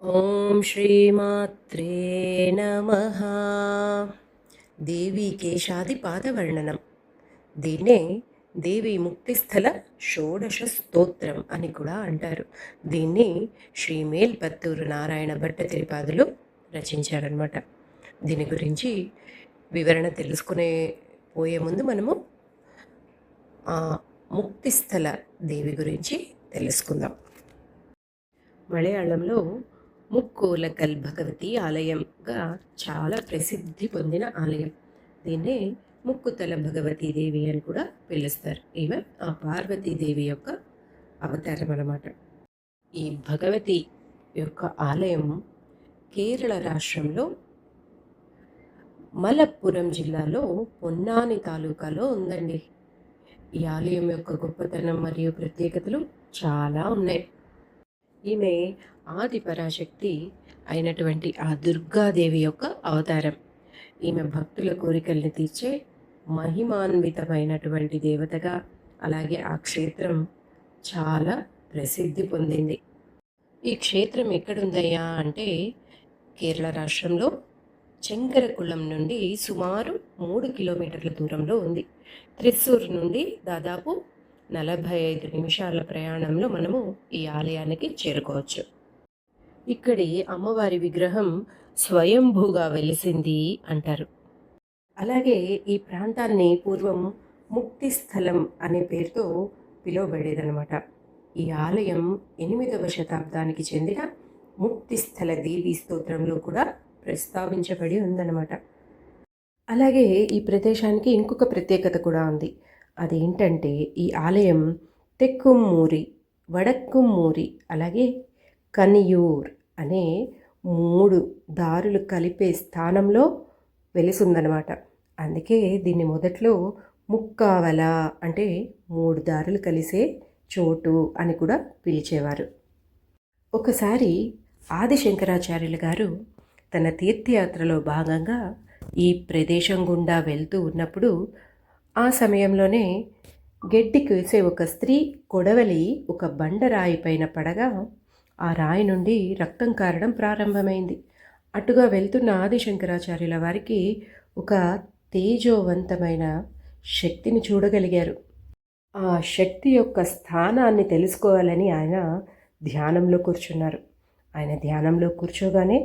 ఓం శ్రీమాత్రే నమః. దేవీ కేశాది పాదవర్ణనం. దీన్నే దేవి ముక్తిస్థల షోడశ స్తోత్రం అని కూడా అంటారు. దీన్ని శ్రీ మేల్పత్తూరు నారాయణ భట్టతిరిపాదులు రచించారనమాట. దీని గురించి వివరణ తెలుసుకునే పోయే ముందు మనము ఆ ముక్తిస్థల దేవి గురించి తెలుసుకుందాం. మలయాళంలో ముక్కోలకల్ భగవతి ఆలయంగా చాలా ప్రసిద్ధి పొందిన ఆలయం. దీన్నే ముక్కుతల భగవతీదేవి అని కూడా పిలుస్తారు. ఈమె ఆ పార్వతీదేవి యొక్క అవతారం అన్నమాట. ఈ భగవతి యొక్క ఆలయం కేరళ రాష్ట్రంలో మలప్పురం జిల్లాలో పొన్నాని తాలూకాలో ఉందండి. ఈ ఆలయం యొక్క గొప్పతనం మరియు ప్రత్యేకతలు చాలా ఉన్నాయి. ఈమె ఆది పరాశక్తి అయినటువంటి ఆ దుర్గాదేవి యొక్క అవతారం. ఈమె భక్తుల కోరికల్ని తీర్చే మహిమాన్వితమైనటువంటి దేవతగా, అలాగే ఆ క్షేత్రం చాలా ప్రసిద్ధి పొందింది. ఈ క్షేత్రం ఎక్కడుందయ్యా అంటే కేరళ రాష్ట్రంలో చెంగరకుళం నుండి సుమారు 3 కిలోమీటర్ల దూరంలో ఉంది. త్రిశూర్ నుండి దాదాపు 45 నిమిషాల ప్రయాణంలో మనము ఈ ఆలయానికి చేరుకోవచ్చు. ఇక్కడి అమ్మవారి విగ్రహం స్వయంభూగా వెలిసింది అంటారు. అలాగే ఈ ప్రాంతాన్ని పూర్వం ముక్తి స్థలం అనే పేరుతో పిలువబడేదనమాట. ఈ ఆలయం 8వ శతాబ్దానికి చెందిన ముక్తిస్థల దేవీ స్తోత్రంలో కూడా ప్రస్తావించబడి ఉందన్నమాట. అలాగే ఈ ప్రదేశానికి ఇంకొక ప్రత్యేకత కూడా ఉంది. అదేంటంటే ఈ ఆలయం తెక్కుమ్మూరి, వడక్కుమ్మూరి, అలాగే కనియూర్ అనే 3 దారులు కలిపే స్థానంలో వెలిసిందనమాట. అందుకే దీన్ని మొదట్లో ముక్కావల అంటే 3 దారులు కలిసే చోటు అని కూడా పిలిచేవారు. ఒకసారి ఆదిశంకరాచార్యులు గారు తన తీర్థయాత్రలో భాగంగా ఈ ప్రదేశం గుండా వెళ్తూ ఉన్నప్పుడు ఆ సమయంలోనే గడ్డి కోసే ఒక స్త్రీ కొడవలి ఒక బండరాయి పైన పడగా ఆ రాయి నుండి రక్తం కారడం ప్రారంభమైంది. అటుగా వెళ్తున్న ఆదిశంకరాచార్యుల వారికి ఒక తేజోవంతమైన శక్తిని చూడగలిగారు. ఆ శక్తి యొక్క స్థానాన్ని తెలుసుకోవాలని ఆయన ధ్యానంలో కూర్చున్నారు. ఆయన ధ్యానంలో కూర్చోగానే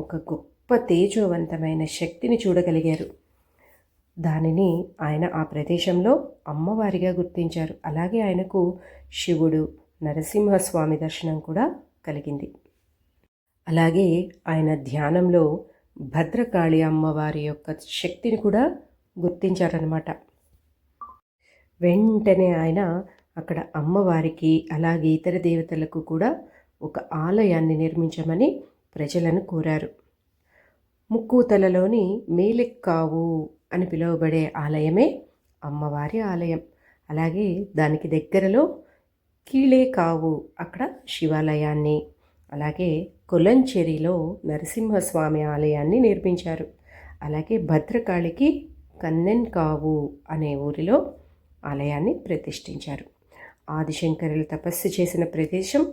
ఒక గొప్ప తేజోవంతమైన శక్తిని చూడగలిగారు. దానిని ఆయన ఆ ప్రదేశంలో అమ్మవారిగా గుర్తించారు. అలాగే ఆయనకు శివుడు, నరసింహస్వామి దర్శనం కూడా కలిగింది. అలాగే ఆయన ధ్యానంలో భద్రకాళి అమ్మవారి యొక్క శక్తిని కూడా గుర్తించారనమాట. వెంటనే ఆయన అక్కడ అమ్మవారికి అలాగే ఇతర దేవతలకు కూడా ఒక ఆలయాన్ని నిర్మించమని ప్రజలను కోరారు. ముక్కూతలలోని మేలెక్కావు అని పిలువబడే ఆలయమే అమ్మవారి ఆలయం. అలాగే దానికి దగ్గరలో కీళేకావు అక్కడ శివాలయాన్ని, అలాగే కొలంచెరిలో నరసింహస్వామి ఆలయాన్ని నిర్మించారు. అలాగే భద్రకాళికి కన్నెన్కావు అనే ఊరిలో ఆలయాన్ని ప్రతిష్ఠించారు. ఆదిశంకరులు తపస్సు చేసిన ప్రదేశం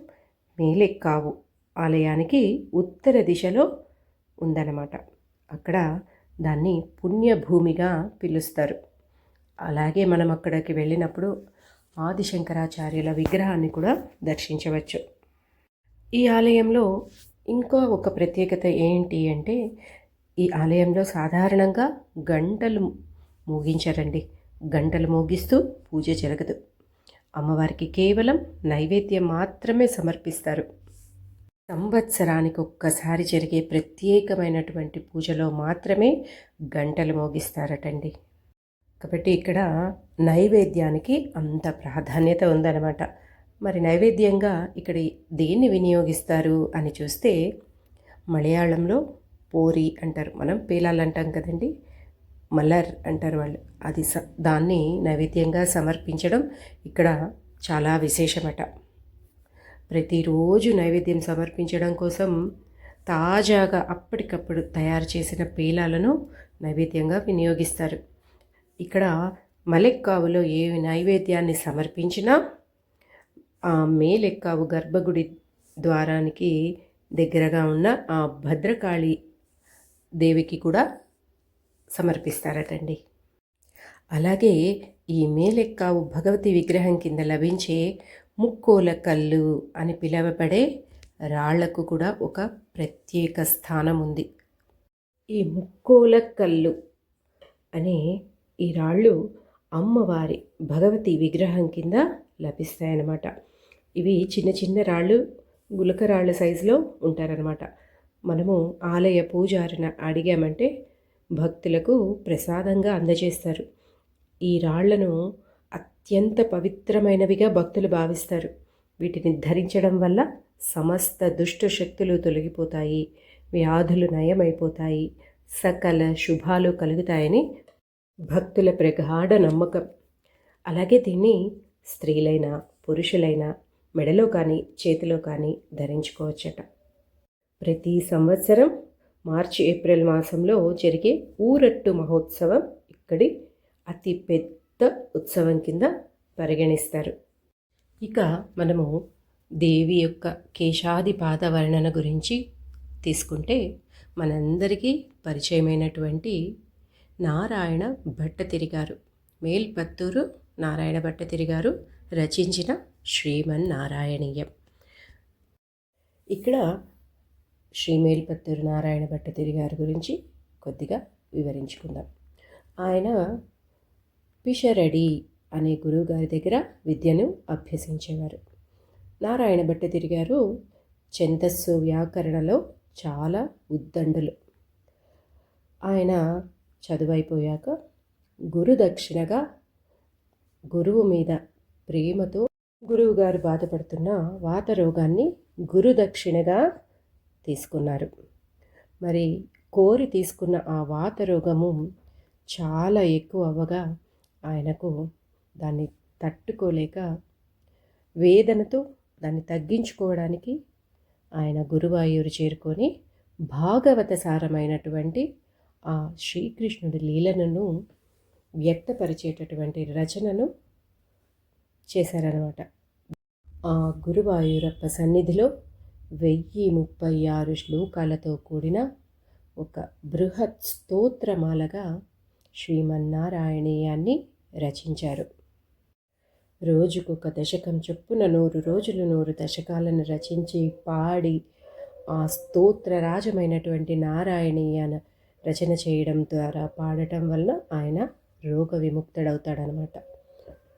మేలెక్కావు ఆలయానికి ఉత్తర దిశలో ఉందన్నమాట. అక్కడ దాన్ని పుణ్యభూమిగా పిలుస్తారు. అలాగే మనం అక్కడికి వెళ్ళినప్పుడు ఆదిశంకరాచార్యుల విగ్రహాన్ని కూడా దర్శించవచ్చు. ఈ ఆలయంలో ఇంకో ఒక ప్రత్యేకత ఏంటి అంటే ఈ ఆలయంలో సాధారణంగా గంటలు మోగించారండి. గంటలు మోగిస్తూ పూజ జరగదు. అమ్మవారికి కేవలం నైవేద్యం మాత్రమే సమర్పిస్తారు. సంవత్సరానికి ఒక్కసారి జరిగే ప్రత్యేకమైనటువంటి పూజలో మాత్రమే గంటలు మోగిస్తారటండి. కాబట్టి ఇక్కడ నైవేద్యానికి అంత ప్రాధాన్యత ఉందన్నమాట. మరి నైవేద్యంగా ఇక్కడ దేన్ని వినియోగిస్తారు అని చూస్తే మలయాళంలో పోరి అంటారు, మనం పేలాలు అంటాం కదండి, మల్లర్ అంటారు వాళ్ళు. అది దాన్ని నైవేద్యంగా సమర్పించడం ఇక్కడ చాలా విశేషమట. ప్రతిరోజు నైవేద్యం సమర్పించడం కోసం తాజాగా అప్పటికప్పుడు తయారు చేసిన పేలాలను నైవేద్యంగా వినియోగిస్తారు. ఇక్కడ మలెక్కావులో ఏ నైవేద్యాన్ని సమర్పించినా ఆ మేలెక్కావు గర్భగుడి ద్వారానికి దగ్గరగా ఉన్న ఆ భద్రకాళి దేవికి కూడా సమర్పిస్తారటండి. అలాగే ఈ మేలెక్కావు భగవతి విగ్రహం కింద లభించే ముక్కోల కళ్ళు అని పిలువబడే రాళ్లకు కూడా ఒక ప్రత్యేక స్థానం ఉంది. ఈ ముక్కోల కళ్ళు అనే ఈ రాళ్ళు అమ్మవారి భగవతి విగ్రహం కింద లభిస్తాయన్నమాట. ఇవి చిన్న చిన్న రాళ్ళు, గులకరాళ్ళ సైజులో ఉంటారనమాట. మనము ఆలయ పూజారిన అడిగామంటే భక్తులకు ప్రసాదంగా అందజేస్తారు. ఈ రాళ్లను అత్యంత పవిత్రమైనవిగా భక్తులు భావిస్తారు. వీటిని ధరించడం వల్ల సమస్త దుష్ట శక్తులు తొలగిపోతాయి, వ్యాధులు నయమైపోతాయి, సకల శుభాలు కలుగుతాయని భక్తుల ప్రగాఢ నమ్మకం. అలాగే దీన్ని స్త్రీలైనా పురుషులైనా మెడలో కానీ చేతిలో కానీ ధరించుకోవచ్చట. ప్రతి సంవత్సరం మార్చి ఏప్రిల్ మాసంలో జరిగే ఊరట్టు మహోత్సవం ఇక్కడి అతి పెద్ద ఉత్సవం కింద పరిగణిస్తారు. ఇక మనము దేవి యొక్క కేశాది పాద వర్ణన గురించి తీసుకుంటే మనందరికీ పరిచయమైనటువంటి నారాయణ భట్టతిరి గారు, మేల్పత్తూరు నారాయణ భట్టతిరి గారు రచించిన శ్రీమన్నారాయణీయం. ఇక్కడ శ్రీ మేల్పత్తూరు నారాయణ భట్టతిరి గారి గురించి కొద్దిగా వివరించుకుందాం. ఆయన పిషరడి అనే గురువు గారి దగ్గర విద్యను అభ్యసించేవారు. నారాయణ భట్టతిరి గారు ఛందస్సు వ్యాకరణలో చాలా ఉద్దండులు. ఆయన చదువైపోయాక గురుదక్షిణగా గురువు మీద ప్రేమతో గురువుగారు బాధపడుతున్న వాత రోగాన్ని గురుదక్షిణగా తీసుకున్నారు. మరి కోరి తీసుకున్న ఆ వాత రోగము చాలా ఎక్కువ అవ్వగా ఆయనకు దాన్ని తట్టుకోలేక వేదనతో దాన్ని తగ్గించుకోవడానికి ఆయన గురువాయూరు చేరుకొని భాగవత సారమైనటువంటి ఆ శ్రీకృష్ణుడి లీలలను వ్యక్తపరిచేటటువంటి రచనను చేశారనమాట. ఆ గురువాయూరప్ప సన్నిధిలో 1036 శ్లోకాలతో కూడిన ఒక బృహత్ స్తోత్రమాలగా శ్రీమన్నారాయణీయాన్ని రచించారు. రోజుకొక దశకం చొప్పున 100 రోజులు 100 దశకాలను రచించి పాడి ఆ స్తోత్రరాజమైనటువంటి నారాయణీయాన రచన చేయడం ద్వారా పాడటం వల్ల ఆయన రోగ విముక్తుడవుతాడనమాట.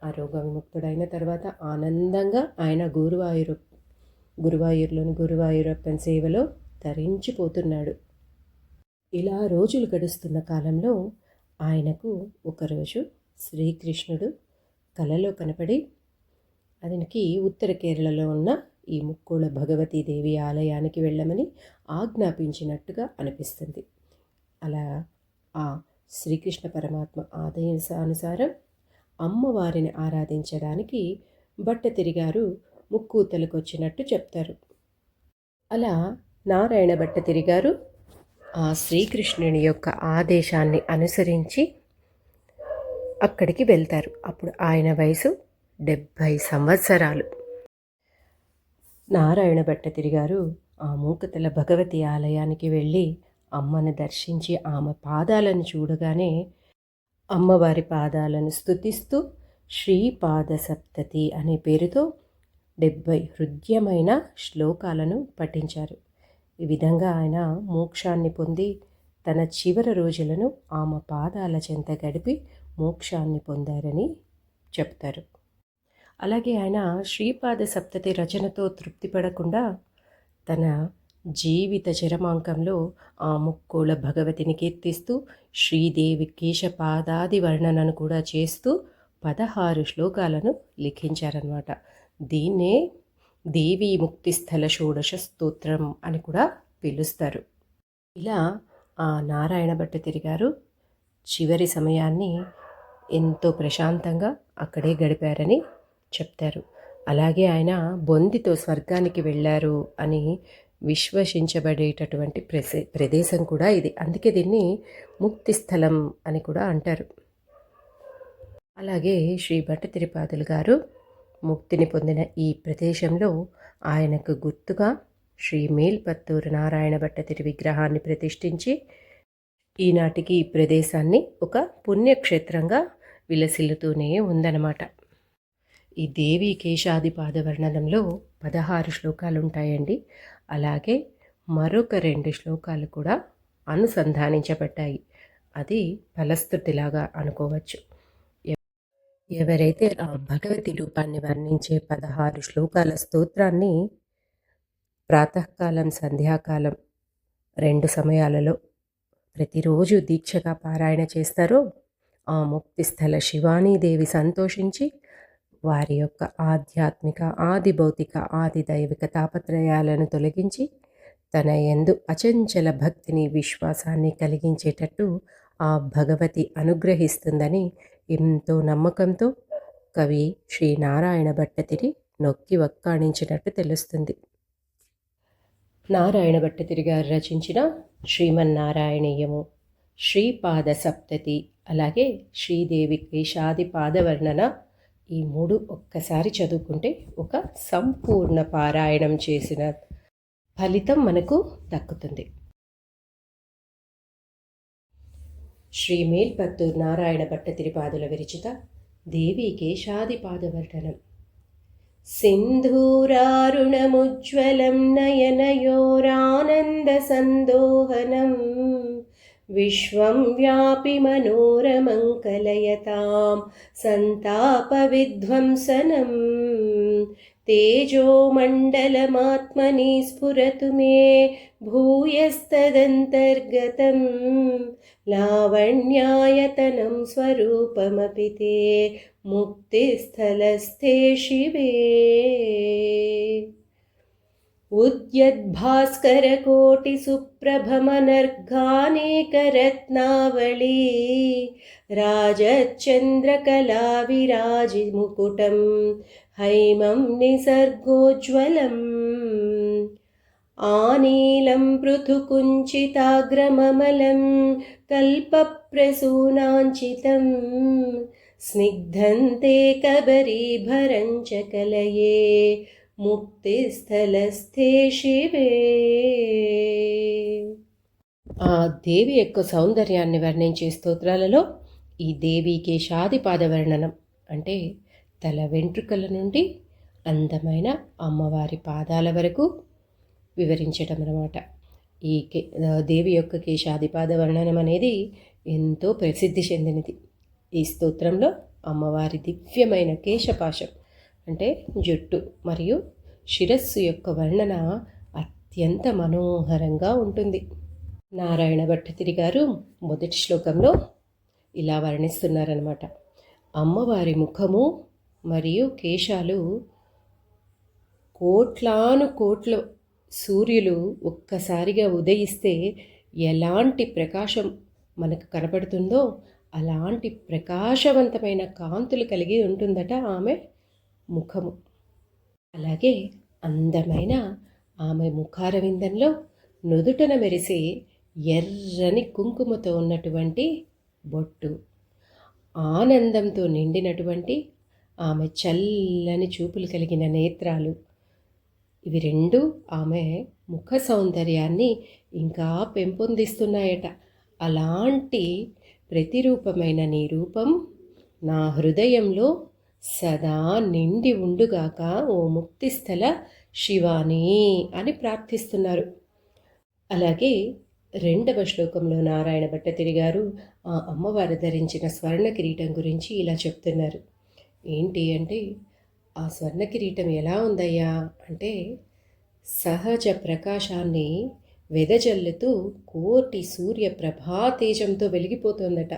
ఆ రోగ విముక్తుడైన తర్వాత ఆనందంగా ఆయన గురువాయూరులోని గురువాయూరప్పన్ సేవలో తరించిపోతున్నాడు. ఇలా రోజులు గడుస్తున్న కాలంలో ఆయనకు ఒకరోజు శ్రీకృష్ణుడు కలలో కనపడి అతనికి ఉత్తర కేరళలో ఉన్న ఈ ముక్కోళ భగవతీదేవి ఆలయానికి వెళ్ళమని ఆజ్ఞాపించినట్టుగా అనిపిస్తుంది. అలా ఆ శ్రీకృష్ణ పరమాత్మ ఆదేశానుసారం అమ్మవారిని ఆరాధించడానికి భట్టతిరి గారు ముక్కూతలకు వచ్చినట్టు చెప్తారు. అలా నారాయణ భట్టతిరి గారు ఆ శ్రీకృష్ణుని యొక్క ఆదేశాన్ని అనుసరించి అక్కడికి వెళ్తారు. అప్పుడు ఆయన వయసు 70 సంవత్సరాలు. నారాయణ భట్టతిరి గారు ఆ మూకతల భగవతి ఆలయానికి వెళ్ళి అమ్మను దర్శించి ఆమె పాదాలను చూడగానే అమ్మవారి పాదాలను స్తుతిస్తూ శ్రీపాద సప్తతి అనే పేరుతో 70 హృద్యమైన శ్లోకాలను పఠించారు. ఈ విధంగా ఆయన మోక్షాన్ని పొంది తన చివరి రోజులను ఆమె పాదాల చెంత గడిపి మోక్షాన్ని పొందారని చెప్తారు. అలాగే ఆయన శ్రీపాద సప్తతి రచనతో తృప్తిపడకుండా తన జీవిత చరమాంకంలో ఆ ముక్కోళ భగవతిని కీర్తిస్తూ శ్రీదేవి కేశపాదాది వర్ణనను కూడా చేస్తూ 16 శ్లోకాలను లిఖించారన్నమాట. దీన్నే దేవీ ముక్తిస్థల షోడశ స్తోత్రం అని కూడా పిలుస్తారు. ఇలా ఆ నారాయణ భట్టతిరి గారు చివరి సమయాన్ని ఎంతో ప్రశాంతంగా అక్కడే గడిపారని చెప్తారు. అలాగే ఆయన బొందితో స్వర్గానికి వెళ్ళారు అని విశ్వసించబడేటటువంటి ప్రదేశం కూడా ఇది. అందుకే దీన్ని ముక్తి స్థలం అని కూడా అంటారు. అలాగే శ్రీ భట్టతిరిపాదులు గారు ముక్తిని పొందిన ఈ ప్రదేశంలో ఆయనకు గుర్తుగా శ్రీ మేల్పత్తూరు నారాయణ భట్టతిరి విగ్రహాన్ని ప్రతిష్ఠించి ఈనాటికి ఈ ప్రదేశాన్ని ఒక పుణ్యక్షేత్రంగా విలసిల్లుతూనే ఉందన్నమాట. ఈ దేవి కేశాదిపాద వర్ణనంలో 16 శ్లోకాలు ఉంటాయండి. అలాగే మరొక 2 శ్లోకాలు కూడా అనుసంధానించబడ్డాయి. అది ఫలస్తుతిలాగా అనుకోవచ్చు. ఎవరైతే ఆ భగవతి రూపాన్ని వర్ణించే 16 శ్లోకాల స్తోత్రాన్ని ప్రాతకాలం, సంధ్యాకాలం 2 సమయాలలో ప్రతిరోజు దీక్షగా పారాయణ చేస్తారో ఆ ముక్తిస్థల శివానీదేవి సంతోషించి వారి యొక్క ఆధ్యాత్మిక, ఆది భౌతిక, ఆది దైవిక తాపత్రయాలను తొలగించి తన యందు అచంచల భక్తిని, విశ్వాసాన్ని కలిగించేటట్టు ఆ భగవతి అనుగ్రహిస్తుందని ఎంతో నమ్మకంతో కవి శ్రీ నారాయణ భట్టతిరి నొక్కి వక్కాణించినట్టు తెలుస్తుంది. నారాయణ భట్టతిరి గారు రచించిన శ్రీమన్నారాయణీయము, శ్రీపాద సప్తతి, అలాగే శ్రీదేవి కేశాది పాదవర్ణన, ఈ 3 ఒక్కసారి చదువుకుంటే ఒక సంపూర్ణ పారాయణం చేసిన ఫలితం మనకు దక్కుతుంది. శ్రీ మేల్పత్తూరు నారాయణ భట్టతిరి పాదుల విరచిత దేవి కేశాది పాదవర్ణనం. సింధూరారుణముజ్వలం నయనయోరానంద సందోహనం విశ్వం వ్యాపి మనోరమం కలయతాం సంతాపవిధ్వంసనం తేజోమండలమాత్మని స్ఫురతు మే భూయస్తదంతర్గతం లావణ్యాయతనం స్వరూపమపి తే ముక్తిస్థలస్థే శివే. उद्यद्भास्करकोटिसुप्रभमनर्घानेकरत्नावली राजच्चन्द्रकलाविराजिमुकुटं हैमं निसर्गोज्ज्वलम् आनीलं पृथुकुञ्चिताग्रममलं कल्पप्रसूनाञ्चितं स्निग्धन्ते कबरीभरं च कलये ముక్తిస్థలస్థే శివే. ఆ దేవి యొక్క సౌందర్యాన్ని వర్ణించే స్తోత్రాలలో ఈ దేవి కేశాదిపాద వర్ణనం అంటే తల వెంట్రుకల నుండి అందమైన అమ్మవారి పాదాల వరకు వివరించడం అన్నమాట. ఈ దేవి యొక్క కేశాదిపాద వర్ణనం అనేది ఎంతో ప్రసిద్ధి చెందినది. ఈ స్తోత్రంలో అమ్మవారి దివ్యమైన కేశపాశం అంటే జుట్టు మరియు శిరస్సు యొక్క వర్ణన అత్యంత మనోహరంగా ఉంటుంది. నారాయణ భట్టతిరి గారు మొదటి శ్లోకంలో ఇలా వర్ణిస్తున్నారన్నమాట. అమ్మవారి ముఖము మరియు కేశాలు కోట్లాను కోట్ల సూర్యులు ఒక్కసారిగా ఉదయిస్తే ఎలాంటి ప్రకాశం మనకు కనపడుతుందో అలాంటి ప్రకాశవంతమైన కాంతులు కలిగి ఉంటుందట ఆమె ముఖము. అలాగే అందమైన ఆమె ముఖారవిందంలో నుదుటన మెరిసే ఎర్రని కుంకుమతో ఉన్నటువంటి బొట్టు, ఆనందంతో నిండినటువంటి ఆమె చల్లని చూపులు కలిగిన నేత్రాలు, ఇవి 2 ఆమె ముఖ సౌందర్యాన్ని ఇంకా పెంపొందిస్తున్నాయట. అలాంటి ప్రతిరూపమైన నీ రూపం నా హృదయంలో సదా నిండి ఉండుగాక ఓ ముక్తిస్థల శివాని అని ప్రార్థిస్తున్నారు. అలాగే 2వ శ్లోకంలో నారాయణ భట్టతిరి గారు ఆ అమ్మవారు ధరించిన స్వర్ణ కిరీటం గురించి ఇలా చెప్తున్నారు. ఏంటి అంటే, ఆ స్వర్ణ కిరీటం ఎలా ఉందయ్యా అంటే, సహజ ప్రకాశాన్ని వెదజల్లుతూ కోటి సూర్య ప్రభాతేజంతో వెలిగిపోతుందట.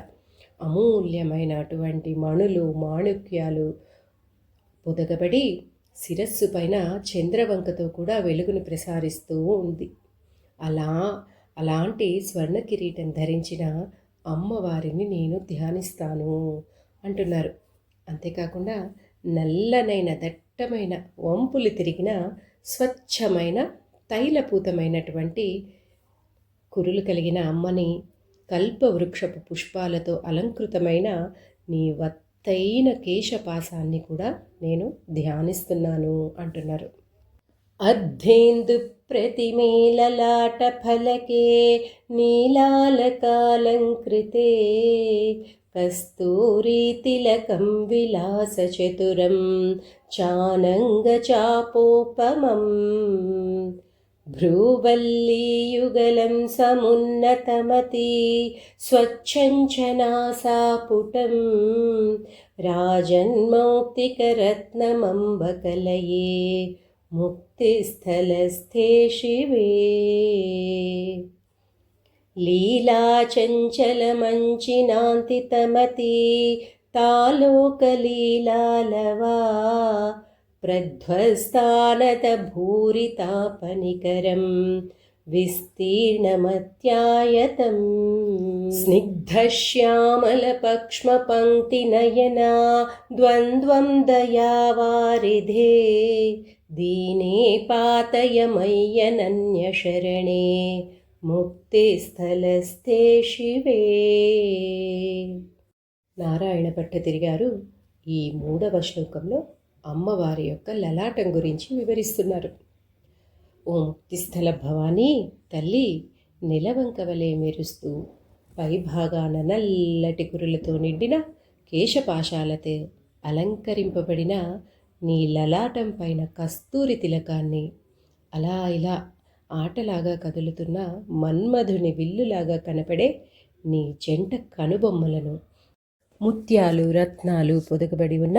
అమూల్యమైన అటువంటి మణులు, మాణిక్యాలు పొదగబడి శిరస్సు పైన చంద్రవంకతో కూడా వెలుగును ప్రసారిస్తూ ఉంది. అలాంటి స్వర్ణ కిరీటం ధరించిన అమ్మవారిని నేను ధ్యానిస్తాను అంటున్నారు. అంతేకాకుండా నల్లనైన దట్టమైన వంపులు తిరిగిన స్వచ్ఛమైన తైలపూతమైనటువంటి కురులు కలిగిన అమ్మని, కల్పవృక్షపు పుష్పాలతో అలంకృతమైన నీ వత్తైన కేశపాసాన్ని కూడా నేను ధ్యానిస్తున్నాను అంటున్నారు. अर्धेन्दुप्रतिमे ललाटफलके नीलालकालङ्कृते कस्तूरीतिलकं विलासचतुरं चानङ्गचापोपमम् भ्रूवल्लीयुगलं समुन्नतमती स्वच्छं च नासापुटं राजन्मौक्तिकरत्नमम्बकलये मुक्तिस्थलस्थे शिवे लीलाचञ्चलमञ्चिनान्तितमती तालोकलीलालवा प्रध्वस्तानतभूरितापनिकरं विस्तीर्णमत्यायतम् स्निग्धश्यामलपक्ष्मपङ्क्तिनयना द्वन्द्वं दयावारिधे दीने पातय मय्यनन्यशरणे ముక్తిస్థలస్థే శివే. నారాయణ భట్టతిరి గారు ఈ 3వ శ్లోకంలో అమ్మవారి యొక్క లలాటం గురించి వివరిస్తున్నారు. ఓ ముక్తిస్థల భవానీ తల్లి, నిలవంక వలె మెరుస్తూ పైభాగాన నల్లటి కురులతో నిండిన కేశపాశాలతో అలంకరింపబడిన నీ లలాటం పైన కస్తూరి తిలకాన్ని అలా ఇలా ఆటలాగా కదులుతున్న మన్మధుని విల్లులాగా కనపడే నీ జంట కనుబొమ్మలను, ముత్యాలు రత్నాలు పొదగబడి ఉన్న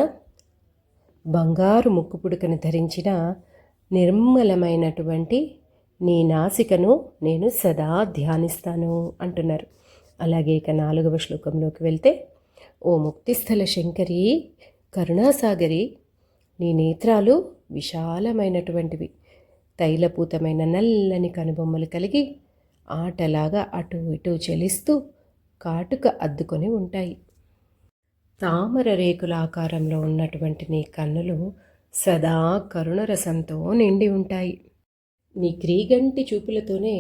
బంగారు ముక్కు పుడకను ధరించిన నిర్మలమైనటువంటి నీ నాసికను నేను సదా ధ్యానిస్తాను అంటున్నారు. అలాగే ఇక 4వ శ్లోకంలోకి వెళ్తే, ఓ ముక్తిస్థల శంకరి కరుణాసాగరి, నీ నేత్రాలు విశాలమైనటువంటివి, తైలపూతమైన నల్లని కనుబొమ్మలు కలిగి ఆటలాగా అటు ఇటు చెలిస్తూ కాటుక అద్దుకొని ఉంటాయి. తామర రేకుల ఆకారంలో ఉన్నటువంటి నీ కన్నులు సదా కరుణరసంతో నిండి ఉంటాయి. నీ క్రీగంటి చూపులతోనే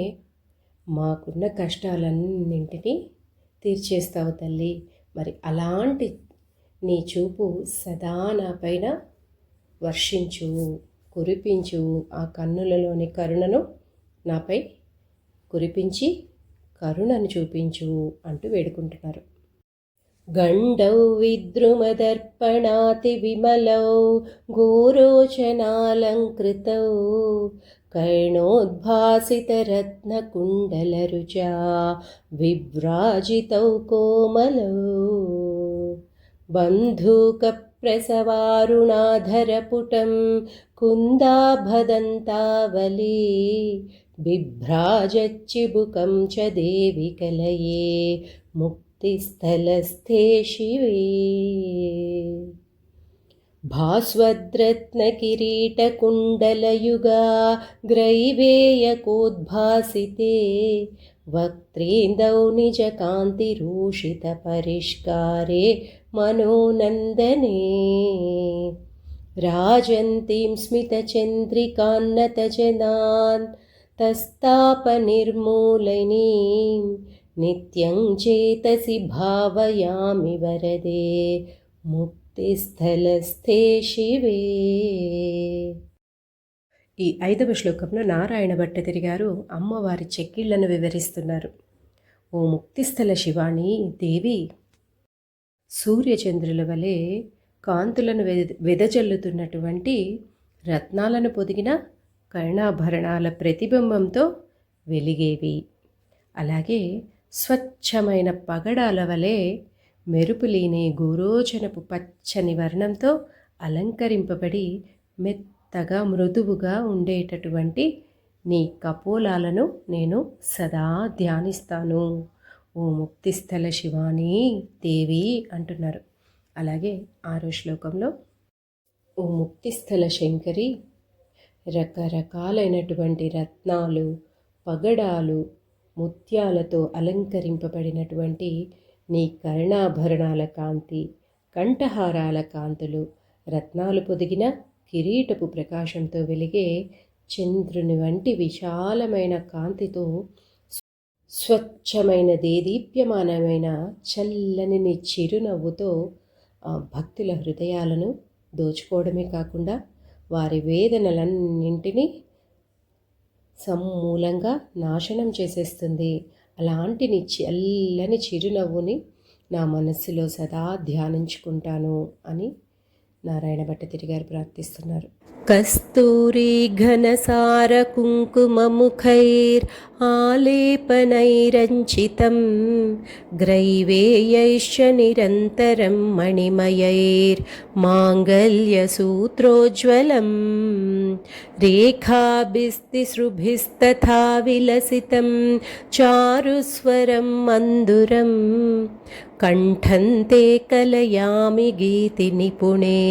మాకున్న కష్టాలన్నింటినీ తీర్చేస్తావు తల్లి. మరి అలాంటి నీ చూపు సదా నా పైన వర్షించు, కురిపించు, ఆ కన్నులలోని కరుణను నాపై కురిపించి కరుణను చూపించు అంటూ వేడుకుంటున్నారు. గండౌ విద్రుమదర్పణాతి విమలౌ గోరోచనాలంకృతౌ కర్ణోద్భాసితరత్నకుండలరుచా విభ్రాజితౌ కోమలౌ బంధూకప్రసవారుణాధరపుటం కుందాభదంతావలీ బిభ్రాజచ్చిబుకం చ దేవి కలయే ముక్తిస్థలస్థే శివే. భాస్వద్రత్నకిరీటకుండలయుగా గ్రైవేయకోద్భాసితే వక్త్రేందౌ నిజకాంతిరూషితపరిష్కారే మనోనందనే రాజంतीं స్మితచంద్రికాన్నతజనాన్ తస్తాపనిర్మూలనీం నిత్యం చేతసి భావయామి వరదే ముక్తిస్థలస్థే శివే. ఈ 5వ శ్లోకంలో నారాయణ భట్టతిరి గారు అమ్మవారి చెక్కిళ్లను వివరిస్తున్నారు. ఓ ముక్తిస్థల శివాణి దేవి, సూర్యచంద్రుల వలె కాంతులను వెదజల్లుతున్నటువంటి రత్నాలను పొదిగిన కర్ణాభరణాల ప్రతిబింబంతో వెలిగేవి. అలాగే స్వచ్ఛమైన పగడాల వలె మెరుపులీనే గోరోచనపు పచ్చని వర్ణంతో అలంకరింపబడి మెత్తగా మృదువుగా ఉండేటటువంటి నీ కపోలాలను నేను సదా ధ్యానిస్తాను. ఓ ముక్తిస్థల శివాని దేవి అంటున్నారు. అలాగే 6వ శ్లోకంలో, ఓ ముక్తిస్థల శంకరి, రకరకాలైనటువంటి రత్నాలు, పగడాలు, ముత్యాలతో అలంకరింపబడినటువంటి నీ కర్ణాభరణాల కాంతి, కంఠహారాల కాంతులు, రత్నాలు పొదిగిన కిరీటపు ప్రకాశంతో వెలిగే చంద్రుని వంటి విశాలమైన కాంతితో స్వచ్ఛమైన దేదీప్యమానమైన చల్లని నీ చిరునవ్వుతో భక్తుల హృదయాలను దోచుకోవడమే కాకుండా వారి వేదనలన్నింటినీ సమూలంగా నాశనం చేసేస్తుంది. అలాంటి నీ చల్లని చిరునవ్వుని నా మనస్సులో సదా ధ్యానించుకుంటాను అని నారాయణ భట్టతిరి గారు ప్రార్థిస్తున్నారు. కస్తూరి ఘనసార కుంకుమముఖైర్ ఆలేపనైరంచితం గ్రైవేయైశ్చ నిరంతరం మణిమయైర్ మాంగళ్యసూత్రోజ్వలం రేఖాభిస్తిసృభిస్తథా విలసితం చారుస్వరం మందురం కంఠంతే కలయామి గీతి నిపుణే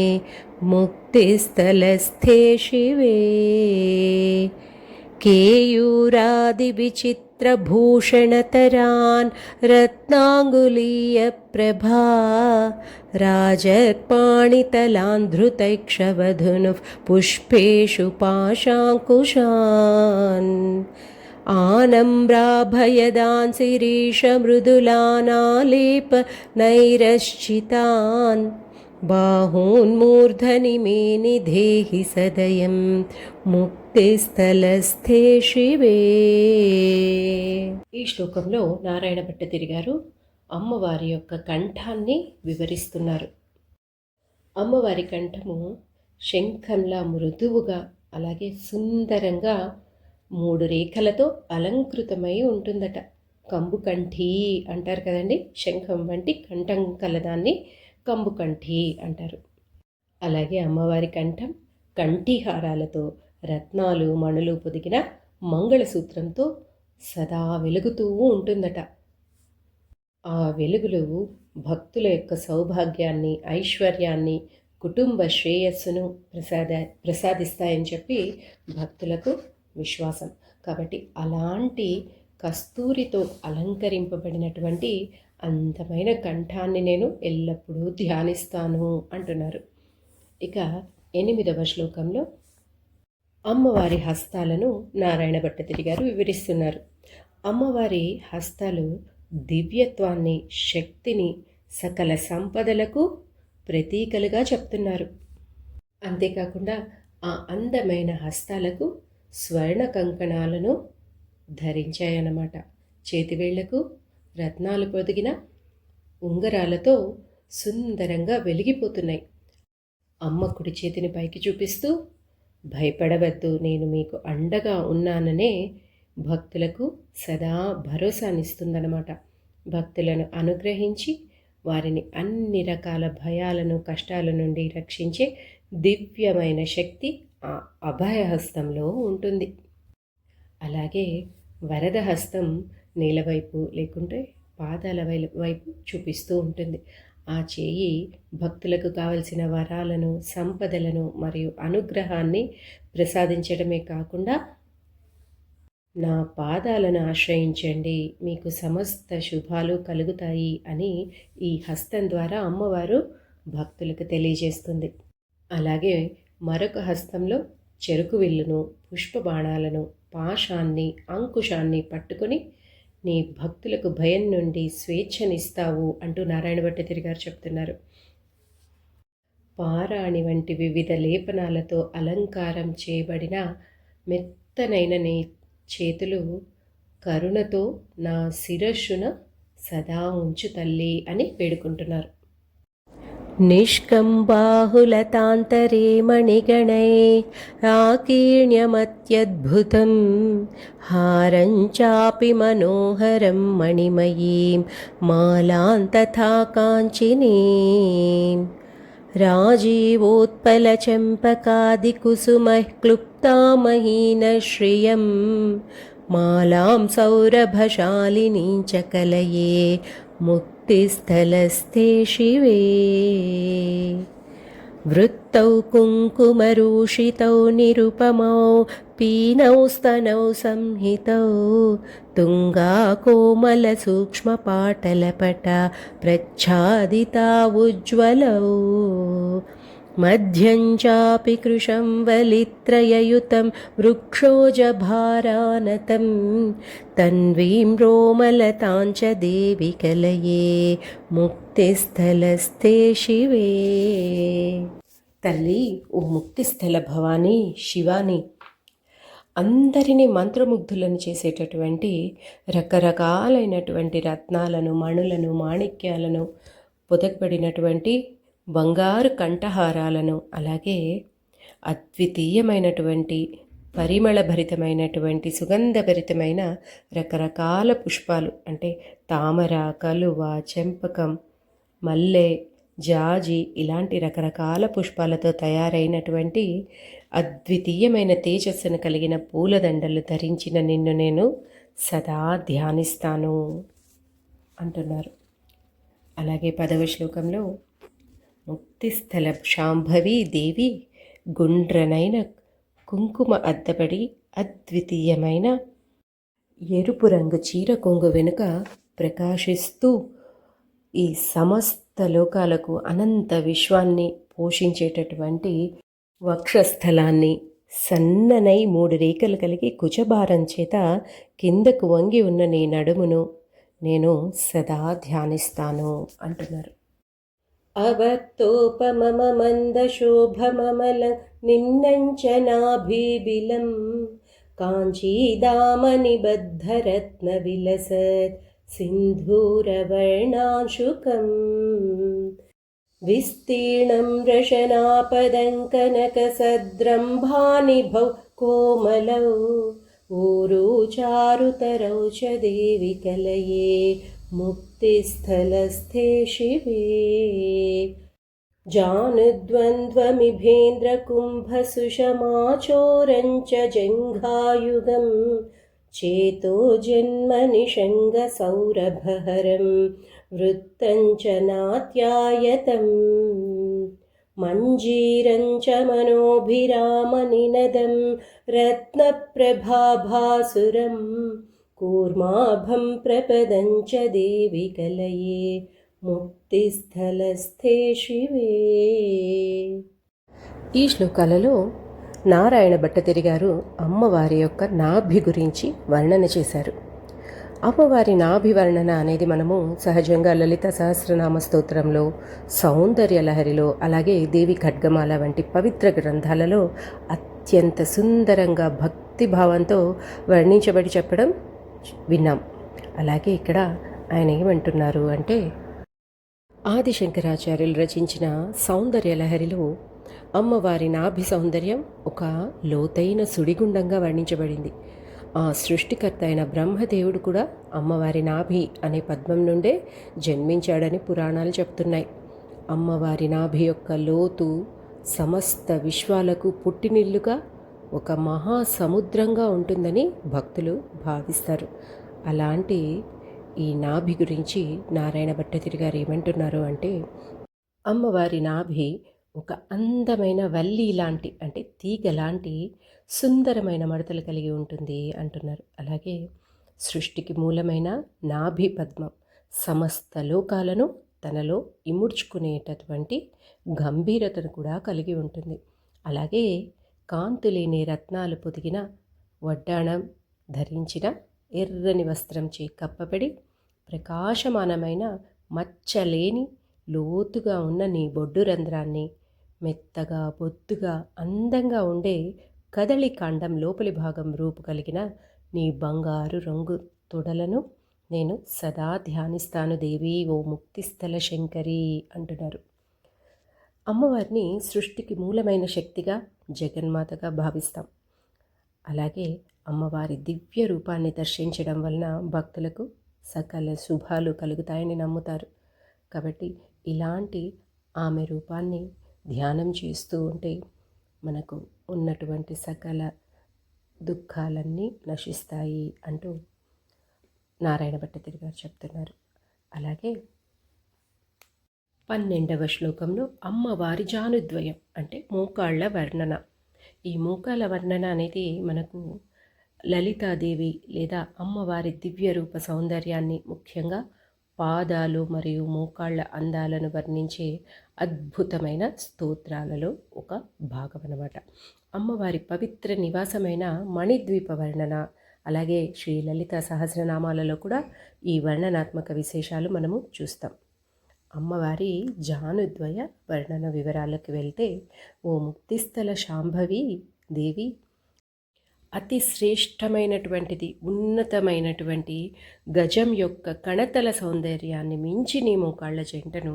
ముక్తిస్థలస్థే శివే కేయూరాదివిచిత్రభూషణతరాన్ రత్నాంగులీయప్రభా రాజపాణితలాన్ధృతైక్షవధునుః పుష్పేషు పాశాంకుశాన్ ఆనమ్రాభయదాన్ శిరీషమృదులానాలేప నైరశ్చితాన్ బాహూన్మూర్ధని మే నిధేహి సదయం ముక్తిస్థలస్థే శివే. ఈ శ్లోకంలో నారాయణ భట్టతిరి గారు అమ్మవారి యొక్క కంఠాన్ని వివరిస్తున్నారు. అమ్మవారి కంఠము శంఖంలా మృదువుగా అలాగే సుందరంగా 3 రేఖలతో అలంకృతమై ఉంటుందట. కంబుకంఠి అంటారు కదండి, శంఖం వంటి కంఠం కలదాన్ని కంబుకంఠి అంటారు. అలాగే అమ్మవారి కంఠం కంఠీహారాలతో రత్నాలు మణులు పొదిగిన మంగళసూత్రంతో సదా వెలుగుతూ ఉంటుందట. ఆ వెలుగులు భక్తుల యొక్క సౌభాగ్యాన్ని, ఐశ్వర్యాన్ని, కుటుంబ శ్రేయస్సును ప్రసాదిస్తాయని చెప్పి భక్తులకు విశ్వాసం. కాబట్టి అలాంటి కస్తూరితో అలంకరింపబడినటువంటి అందమైన కంఠాన్ని నేను ఎల్లప్పుడూ ధ్యానిస్తాను అంటున్నారు. ఇక 8వ శ్లోకంలో అమ్మవారి హస్తాలను నారాయణ భట్టతిరి గారు వివరిస్తున్నారు. అమ్మవారి హస్తాలు దివ్యత్వాన్ని, శక్తిని, సకల సంపదలకు ప్రతీకలుగా చెప్తున్నారు. అంతేకాకుండా ఆ అందమైన హస్తాలకు స్వర్ణ కంకణాలను ధరించాయన్నమాట. చేతివేళ్లకు రత్నాలు పొదిగిన ఉంగరాలతో సుందరంగా వెలిగిపోతున్నాయి. అమ్మ కుడి చేతిని పైకి చూపిస్తూ భయపడవద్దు, నేను మీకు అండగా ఉన్నాననే భక్తులకు సదా భరోసానిస్తుందన్నమాట. భక్తులను అనుగ్రహించి వారిని అన్ని రకాల భయాలను, కష్టాల నుండి రక్షించే దివ్యమైన శక్తి ఆ అభయహస్తంలో ఉంటుంది. అలాగే వరద హస్తం నేలవైపు లేకుంటే పాదాల వైపు చూపిస్తూ ఉంటుంది. ఆ చేయి భక్తులకు కావలసిన వరాలను, సంపదలను మరియు అనుగ్రహాన్ని ప్రసాదించడమే కాకుండా నా పాదాలను ఆశ్రయించండి, మీకు సమస్త శుభాలు కలుగుతాయి అని ఈ హస్తం ద్వారా అమ్మవారు భక్తులకు తెలియజేస్తుంది. అలాగే మరొక హస్తంలో చెరుకు విల్లును, పుష్పబాణాలను, పాశాన్ని, అంకుశాన్ని పట్టుకొని నీ భక్తులకు భయం నుండి స్వేచ్ఛనిస్తావు అంటూ నారాయణ భట్టతిరి గారు చెప్తున్నారు. పారాణి వంటి వివిధ లేపనాలతో అలంకారం చేయబడిన మెత్తనైన నీ చేతులు కరుణతో నా శిరస్సున సదా ఉంచు తల్లి అని వేడుకుంటున్నారు. నిష్కంబాహులతాంతరే మణిగణై ఆకీర్ణ్యమత్యద్భుతం హారం చాపి మనోహరం మణిమయీం మాలాం తథా కాంచినీం రాజీవోత్పలచంపకాదికుసుమైః క్లుప్తామహీన శ్రియం మాలాం సౌరభశాలినీం చ కలయే ముక్తిస్థలస్థే శివే. వృత్తౌ కుంకుమరూషితౌ నిరుపమౌ పీనౌ స్తనౌ సంహితౌ తుంగాకోమలసూక్ష్మపాటలపట ప్రచ్ఛాదితా ఉజ్వలౌ మధ్యం చాపి కృశం వలిత్రయయుతం వృక్షోజభారానతం తన్వీం రోమలతాం చ దేవి కలయే ముక్తిస్థలస్థే శివే. తల్లి ఓ ముక్తిస్థల భవానీ శివాని అందరినీ మంత్రముగ్ధులను చేసేటటువంటి రకరకాలైనటువంటి రత్నాలను, మణులను, మాణిక్యాలను, పొదగబడినటువంటి బంగారు కంఠహారాలను, అలాగే అద్వితీయమైనటువంటి పరిమళభరితమైనటువంటి సుగంధభరితమైన రకరకాల పుష్పాలు అంటే తామర, కలువ, చెంపకం, మల్లె, జాజి ఇలాంటి రకరకాల పుష్పాలతో తయారైనటువంటి అద్వితీయమైన తేజస్సును కలిగిన పూలదండలు ధరించిన నిన్ను నేను సదా ధ్యానిస్తాను అంటున్నారు. అలాగే 10వ శ్లోకంలో ముక్తిస్థల శాంభవి దేవి గుండ్రనైన కుంకుమ అద్దపడి అద్వితీయమైన ఎరుపు రంగు చీర కొంగు వెనుక ప్రకాశిస్తూ ఈ సమస్త లోకాలకు అనంత విశ్వాన్ని పోషించేటటువంటి వక్షస్థలాన్ని సన్ననై 3 రేఖలు కలిగి కుచభారం చేత కిందకు వంగి ఉన్న నీ నడుమును నేను సదా ధ్యానిస్తాను అంటున్నారు. అవత్తోపమమ మందశోభమమలం నిమ్నంచనాభిబిలం కాంచీదామనిబద్ధరత్న విలసత్ సింధూరవర్ణాంశుకం విస్తీర్ణం రశనాపదం కనకసద్రంభానిభౌ కోమలౌ ఊరు చారుతరౌ చ దేవి కలయే ముక్తిస్థలస్థే శివే జానుద్వంద్వమిభేంద్రకుంభసుషమాచోరం చ జంఘాయుగం చేతో జన్మనిషంగసౌరభహరం వృత్తం చ నాత్యాయతం మంజీరం చ మనోభిరామనినదం రత్నప్రభాభాసురం కూర్మాభం ప్రపదం చ దేవి కలయే ముక్తిస్థలస్థే శివే. ఈ శ్లోకాలలో నారాయణ భట్టతిరి గారు అమ్మవారి యొక్క నాభి గురించి వర్ణన చేశారు. అమ్మవారి నాభి వర్ణన అనేది మనము సహజంగా లలిత సహస్రనామ స్తోత్రంలో, సౌందర్య లహరిలో, అలాగే దేవి ఖడ్గమాల వంటి పవిత్ర గ్రంథాలలో అత్యంత సుందరంగా భక్తిభావంతో వర్ణించబడి చెప్పడం విన్నాం. అలాగే ఇక్కడ ఆయన ఏమంటున్నారు అంటే, ఆదిశంకరాచార్యులు రచించిన సౌందర్య లహరిలో అమ్మవారి నాభి సౌందర్యం ఒక లోతైన సుడిగుండంగా వర్ణించబడింది. ఆ సృష్టికర్త అయిన బ్రహ్మదేవుడు కూడా అమ్మవారి నాభి అనే పద్మం నుండే జన్మించాడని పురాణాలు చెప్తున్నాయి. అమ్మవారి నాభి యొక్క లోతు సమస్త విశ్వాలకు పుట్టినిల్లుగా ఒక మహాసముద్రంగా ఉంటుందని భక్తులు భావిస్తారు. అలాంటి ఈ నాభి గురించి నారాయణ భట్టతిరి గారు ఏమంటున్నారు అంటే, అమ్మవారి నాభి ఒక అందమైన వల్లి లాంటి అంటే తీగ లాంటి సుందరమైన మడతలు కలిగి ఉంటుంది అంటున్నారు. అలాగే సృష్టికి మూలమైన నాభి పద్మం సమస్త లోకాలను తనలో ఇముడ్చుకునేటటువంటి గంభీరతను కూడా కలిగి ఉంటుంది. అలాగే కాంతులేని రత్నాలు పొదిగిన వడ్డాణం ధరించిన ఎర్రని వస్త్రంచే కప్పబడి ప్రకాశమానమైన మచ్చలేని లోతుగా ఉన్న నీ బొడ్డు రంధ్రాన్ని మెత్తగా బొద్దుగా అందంగా ఉండే కదళి కాండం లోపలి భాగం రూపు కలిగిన నీ బంగారు రంగు తొడలను నేను సదా ధ్యానిస్తాను దేవి ఓ ముక్తిస్థల శంకరి అంటున్నారు. అమ్మవారిని సృష్టికి మూలమైన శక్తిగా జగన్మాతగా భావిస్తాం. అలాగే అమ్మవారి దివ్య రూపాన్ని దర్శించడం వలన భక్తులకు సకల శుభాలు కలుగుతాయని నమ్ముతారు. కాబట్టి ఇలాంటి ఆమె రూపాన్ని ధ్యానం చేస్తూ ఉంటే మనకు ఉన్నటువంటి సకల దుఃఖాలన్నీ నశిస్తాయి అంటూ నారాయణ భట్టతిరి గారు చెప్తున్నారు. అలాగే 12వ శ్లోకంలో అమ్మవారి జానుద్వయం అంటే మోకాళ్ళ వర్ణన. ఈ మోకాళ్ళ వర్ణన అనేది మనకు లలితాదేవి లేదా అమ్మవారి దివ్య రూప సౌందర్యాన్ని, ముఖ్యంగా పాదాలు మరియు మోకాళ్ళ అందాలను వర్ణించే అద్భుతమైన స్తోత్రాలలో ఒక భాగం అన్నమాట. అమ్మవారి పవిత్ర నివాసమైన మణిద్వీప వర్ణన, అలాగే శ్రీ లలిత సహస్రనామాలలో కూడా ఈ వర్ణనాత్మక విశేషాలు మనము చూస్తాం. అమ్మవారి జానుద్వయ వర్ణన వివరాలకు వెళ్తే, ఓ ముక్తిస్థల శాంభవి దేవి అతి శ్రేష్టమైనటువంటిది, ఉన్నతమైనటువంటి గజం యొక్క కణతల సౌందర్యాన్ని మించి నీ మోకాళ్ళ జంటను